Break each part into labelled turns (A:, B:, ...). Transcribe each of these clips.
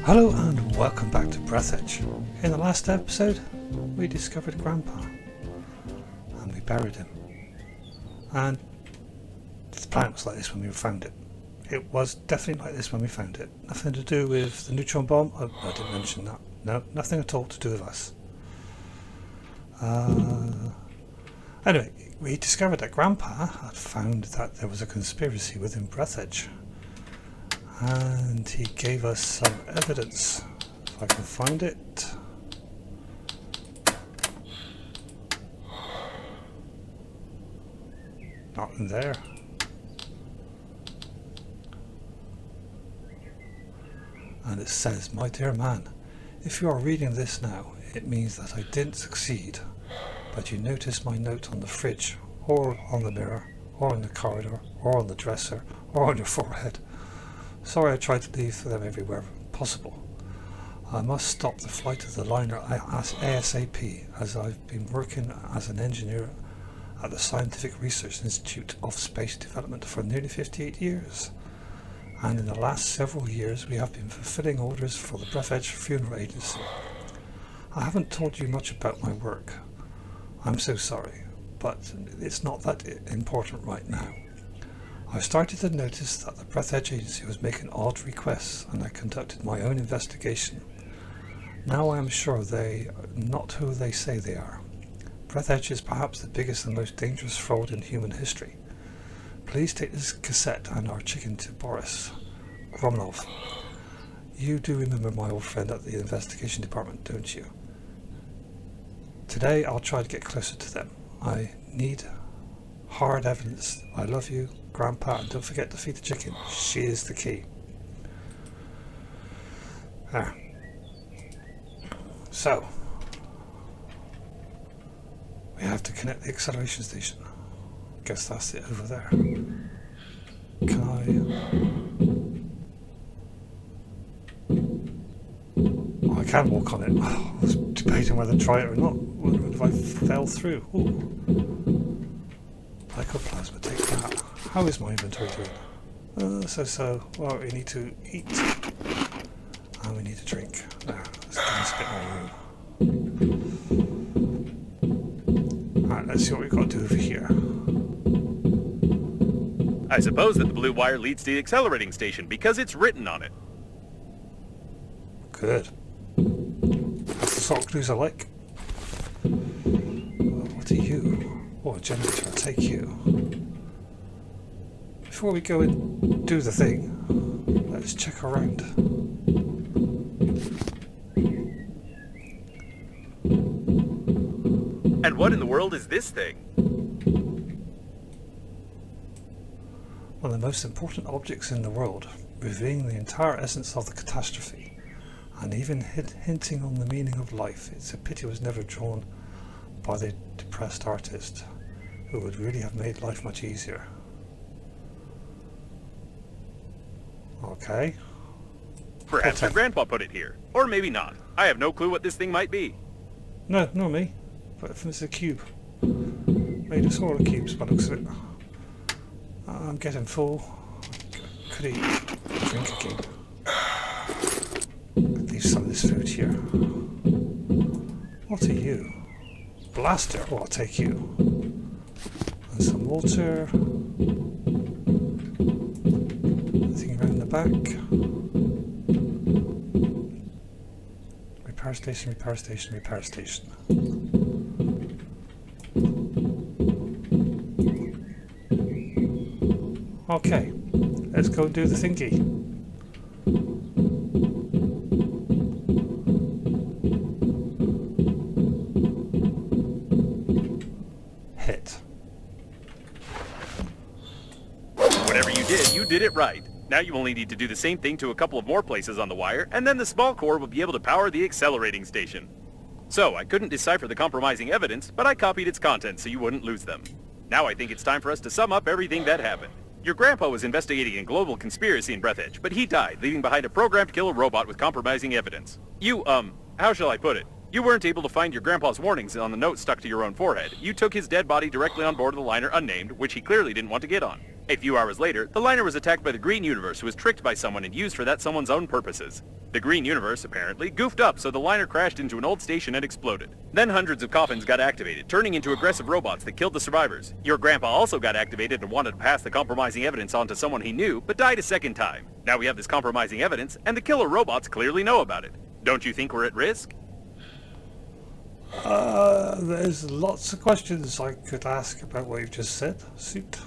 A: Hello and welcome back to Breathedge. In the last episode, we discovered Grandpa and we buried him. And the planet was like this when we found it. It was definitely like this when we found it. Nothing to do with the neutron bomb. I didn't mention that. No, nothing at all to do with us. Anyway, we discovered that Grandpa had found that there was a conspiracy within Breathedge. And he gave us some evidence. If I can find it. Not in there. And it says, "My dear man, if you are reading this now, it means that I didn't succeed, but you noticed my note on the fridge, or on the mirror, or in the corridor, or on the dresser, or on your forehead. Sorry I tried to leave them everywhere possible. I must stop the flight of the liner ASAP, as I've been working as an engineer at the Scientific Research Institute of Space Development for nearly 58 years. And in the last several years we have been fulfilling orders for the Breathedge Funeral Agency. I haven't told you much about my work. I'm so sorry, but it's not that important right now. I started to notice that the Breathedge Agency was making odd requests, and I conducted my own investigation. Now I am sure they are not who they say they are. Breathedge is perhaps the biggest and most dangerous fraud in human history. Please take this cassette and our chicken to Boris Gromlov. You do remember my old friend at the investigation department, don't you? Today I'll try to get closer to them. I need hard evidence. I love you, Grandpa, and don't forget to feed the chicken. She is the key." So we have to connect the acceleration station. Guess that's it over there. Can I can walk on it. I was debating whether to try it or not. Wondering if I fell through. Ooh. Psychoplasma, take that. How is my inventory doing? So. Well, we need to eat. And we need to drink. Now, let's give us a bit more room. Alright, let's see what we've got to do over here.
B: I suppose that the blue wire leads to the accelerating station because it's written on it.
A: Good. That's the sort of clues I like. What are you? Oh, a generator, I'll take you. Before we go and do the thing, let's check around.
B: And what in the world is this thing?
A: One of the most important objects in the world, revealing the entire essence of the catastrophe, and even hinting on the meaning of life. It's a pity it was never drawn by the depressed artist, who would really have made life much easier. Okay.
B: Perhaps your grandpa put it here. Or maybe not. I have no clue what this thing might be.
A: No, not me. But if it's a cube. Made of smaller cubes by the looks of it. I'm getting full. Could eat. Drink again. Leave some of this food here. What are you? Blaster. Oh, I'll take you. And some water. Thing around the back. Repair station, repair station, repair station. Okay, let's go do the thingy. Hit.
B: Whatever you did it right. Now you only need to do the same thing to a couple of more places on the wire, and then the small core will be able to power the accelerating station. So, I couldn't decipher the compromising evidence, but I copied its contents so you wouldn't lose them. Now I think it's time for us to sum up everything that happened. Your grandpa was investigating a global conspiracy in Breathedge, but he died, leaving behind a programmed killer robot with compromising evidence. You, how shall I put it? You weren't able to find your grandpa's warnings on the note stuck to your own forehead. You took his dead body directly on board of the liner unnamed, which he clearly didn't want to get on. A few hours later, the liner was attacked by the Green Universe, who was tricked by someone and used for that someone's own purposes. The Green Universe, apparently, goofed up, so the liner crashed into an old station and exploded. Then hundreds of coffins got activated, turning into aggressive robots that killed the survivors. Your grandpa also got activated and wanted to pass the compromising evidence on to someone he knew, but died a second time. Now we have this compromising evidence, and the killer robots clearly know about it. Don't you think we're at risk?
A: There's lots of questions I could ask about what you've just said, Suit.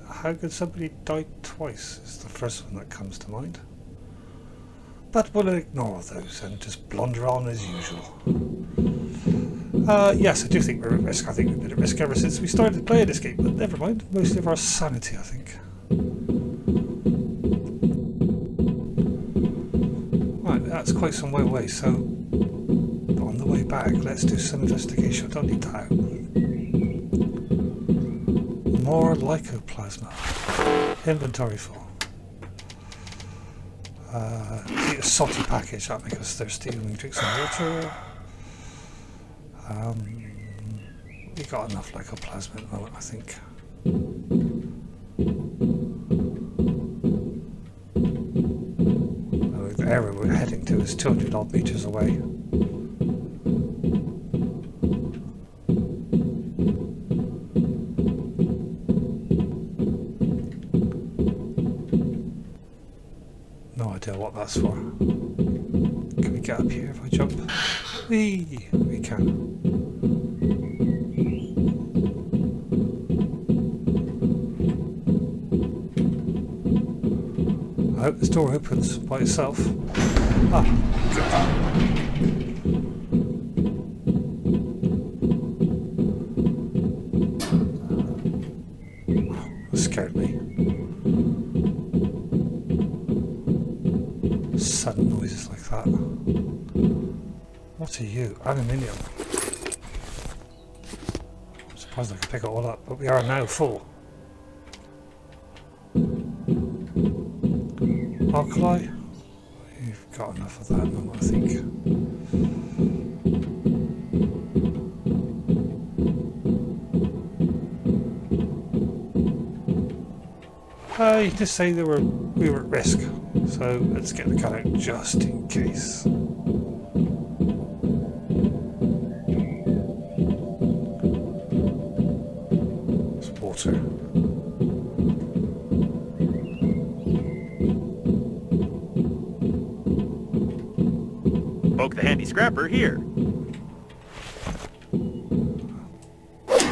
A: How could somebody die twice is the first one that comes to mind. But we'll ignore those and just blunder on as usual. Yes, I do think we're at risk. I think we've been at risk ever since we started playing this game, but never mind. Mostly of our sanity, I think. Right, that's quite some way away, so on the way back, let's do some investigation. I don't need that out. More lycoplasma. Inventory full. Eat a salty package, that'll make us thirsty when we drink some water. We got enough lycoplasma at the moment, I think. The area we're heading to is 200 odd meters away. No idea what that's for. Can we get up here if I jump? Whee! We can. I hope this door opens by itself. Ah, good. That scared me. Sudden noises like that. What are you? Aluminium. I'm surprised I can pick it all up, but we are now full. Alkali? You've got enough of that now, I think. You just say we were at risk, so let's get the gun out just in case. It's water.
B: Poke the handy scrapper here.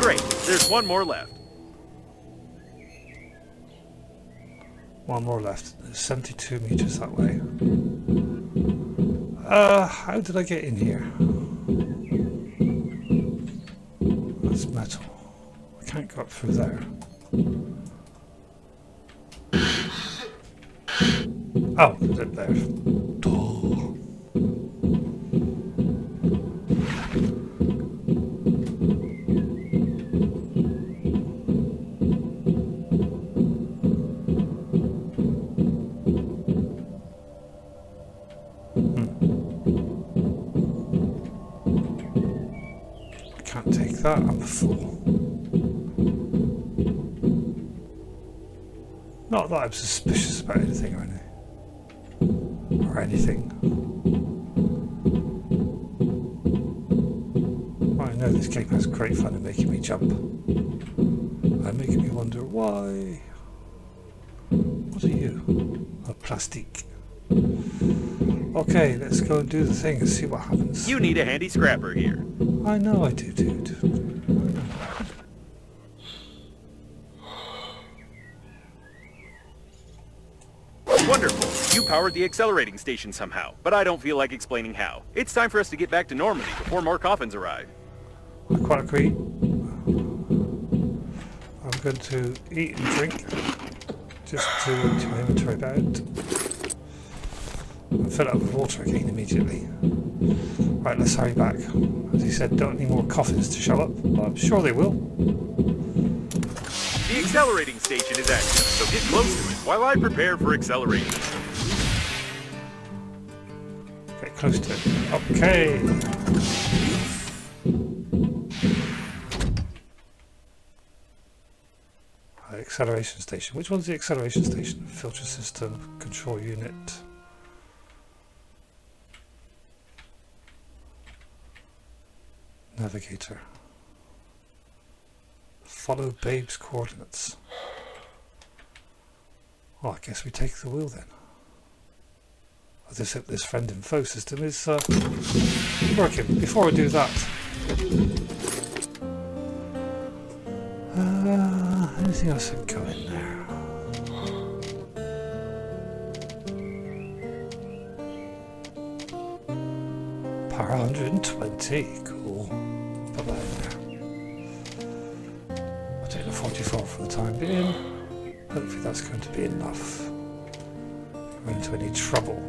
B: Great, there's one more left.
A: One more left. There's 72 meters that way. How did I get in here? That's metal. I can't go up through there. Oh, it's up there. Oh. Can't take that, I'm a fool. Not that I'm suspicious about anything or anything. I know this game has great fun in making me jump. And making me wonder why. What are you? A plastique. Okay, let's go and do the thing and see what happens.
B: You need a handy scrapper here.
A: I know I do, dude.
B: Wonderful. You powered the accelerating station somehow, but I don't feel like explaining how. It's time for us to get back to Normandy before more coffins arrive.
A: I quite agree. I'm going to eat and drink just to empty my inventory about. And fill it up with water again immediately. Right, let's hurry back. As he said, don't need more coffins to show up, but I'm sure they will.
B: The accelerating station is active, so get close to it while I prepare for acceleration.
A: Get close to it. Okay. Acceleration station. Which one's the acceleration station? Filter system, control unit. Navigator. Follow Babe's coordinates. Oh, I guess we take the wheel then. I just hope this friend info system is working. Before we do that, anything else that can go in there? Power 120, cool. Put that in there. I'll take the 44 for the time being. Hopefully that's going to be enough. Run into any trouble.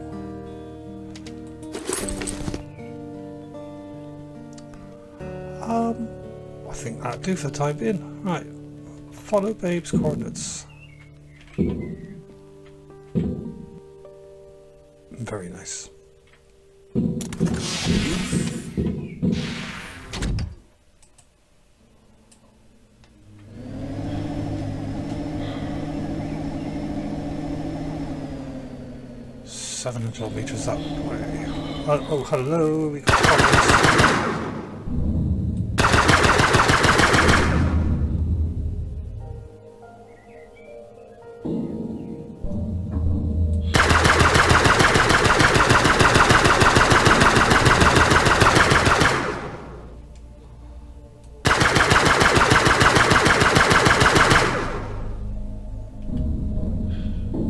A: I think that'll do for the time being. Right. Follow Babe's coordinates. Very nice. $700 that way. Oh, hello. We got problems.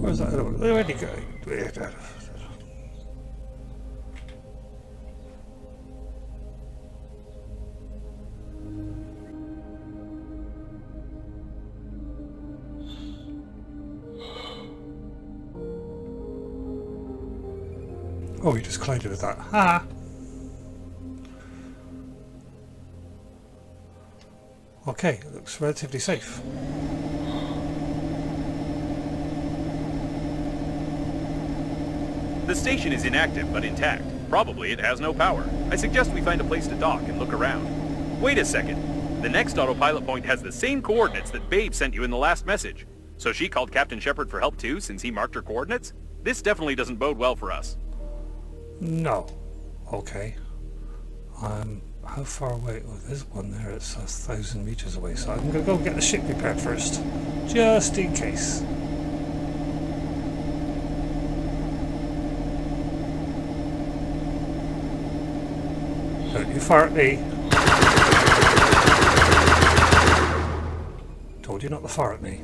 A: Where's that other one? Where'd he go? Oh, he just collided with that. Ha! Okay, it looks relatively safe.
B: The station is inactive but intact. Probably it has no power. I suggest we find a place to dock and look around. Wait a second. The next autopilot point has the same coordinates that Babe sent you in the last message. So she called Captain Shepard for help too, since he marked her coordinates? This definitely doesn't bode well for us.
A: No. Okay. How far away? Oh, there's one there. It's 1,000 meters away. So I'm going to go get the ship repaired first. Just in case. Don't you fire at me. Told you not to fire at me.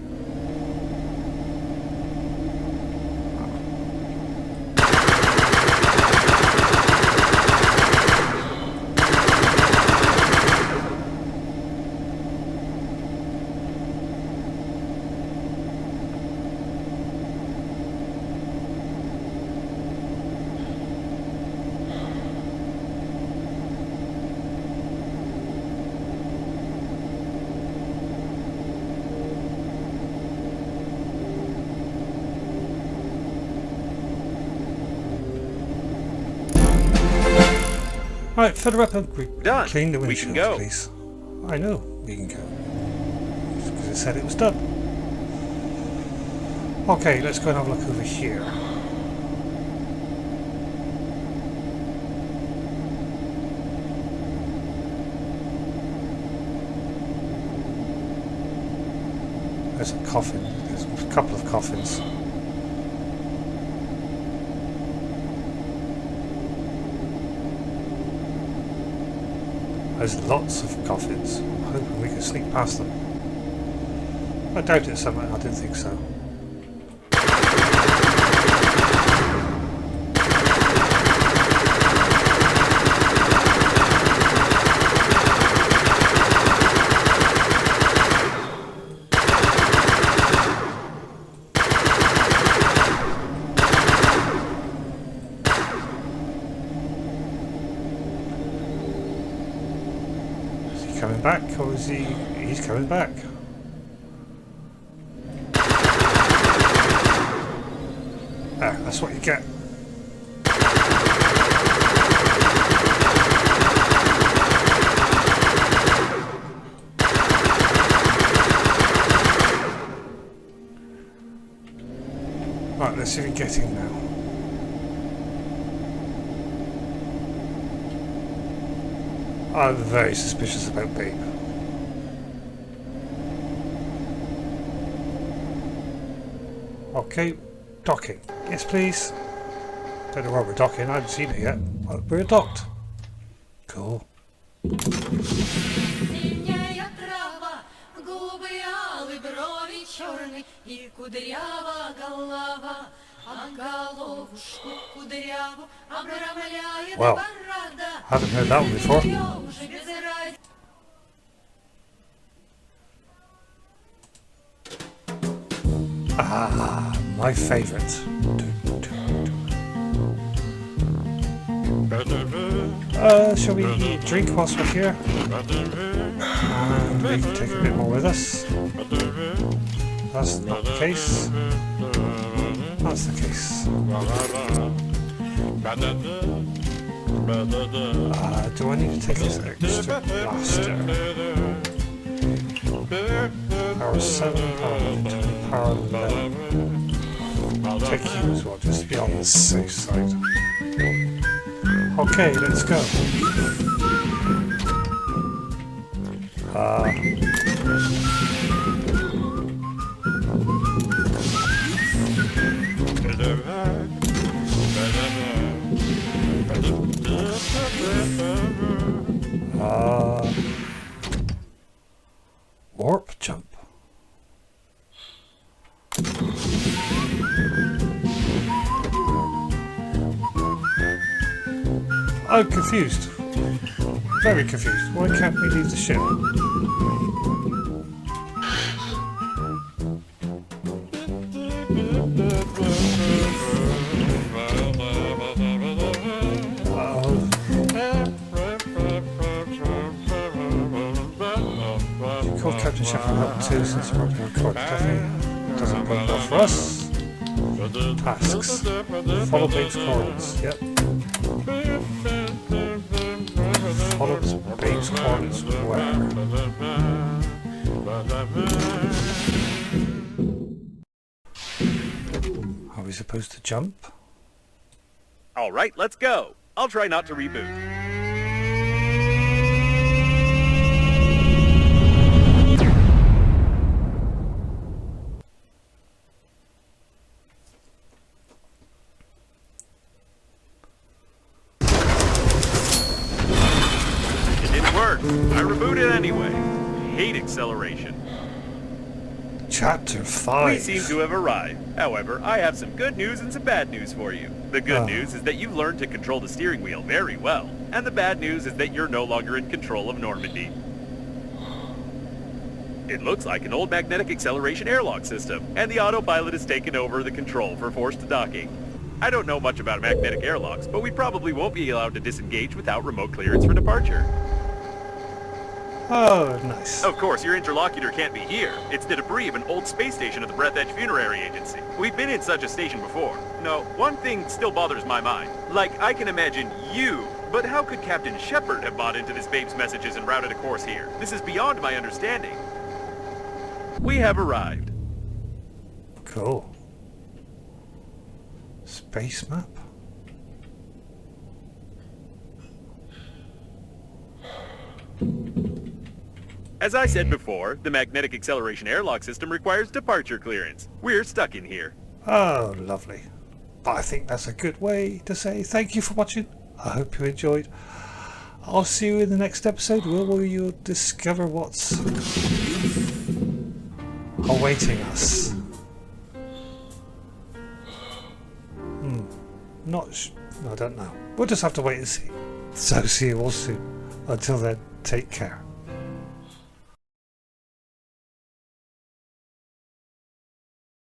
A: Right, fill her up and
B: Done.
A: clean the
B: We
A: windshield,
B: can go.
A: please. I know, we can go. Because it said it was done. Okay, let's go and have a look over here. There's a coffin. There's a couple of coffins. There's lots of coffins. I'm hoping we can sneak past them. I doubt it somehow. I didn't think so. Coming back, or is he? He's coming back. Ah, that's what you get. let's see what we're getting now. I'm very suspicious about Babe. Okay, docking. Yes, please. Don't know where we're docking. I haven't seen it yet. But we're docked. Cool. Well, haven't heard that one before. Ah, my favourite. Shall we eat a drink whilst we're here? And we can take a bit more with us. That's not the case. That's the case. Do I need to take this extra blaster? Power 7, power 20, power 11. I'll take you as well, just to be on the safe side. Okay, let's go. Warp jump. I'm confused. Very confused. Why can't we leave the ship? Call Captain Sheffield up too, since we're not going to record definitely doesn't work well for us. Tasks. Follow Babe's coordinates. Yep. Follow Babe's coordinates where? Are we supposed to jump?
B: Alright, let's go. I'll try not to reboot. I rebooted anyway. Hate acceleration.
A: Chapter 5.
B: We seem to have arrived. However, I have some good news and some bad news for you. The good news is that you've learned to control the steering wheel very well. And the bad news is that you're no longer in control of Normandy. It looks like an old magnetic acceleration airlock system, and the autopilot has taken over the control for forced docking. I don't know much about magnetic airlocks, but we probably won't be allowed to disengage without remote clearance for departure.
A: Oh, nice.
B: Of course, your interlocutor can't be here. It's the debris of an old space station of the Breathedge Funerary Agency. We've been in such a station before. No, one thing still bothers my mind. Like, I can imagine you, but how could Captain Shepard have bought into this Babe's messages and routed a course here? This is beyond my understanding. We have arrived.
A: Cool. Space map?
B: As I said before, the magnetic acceleration airlock system requires departure clearance. We're stuck in here.
A: Oh, lovely. But I think that's a good way to say thank you for watching. I hope you enjoyed. I'll see you in the next episode where you'll discover what's awaiting us. I don't know. We'll just have to wait and see. So see you all soon. Until then, take care.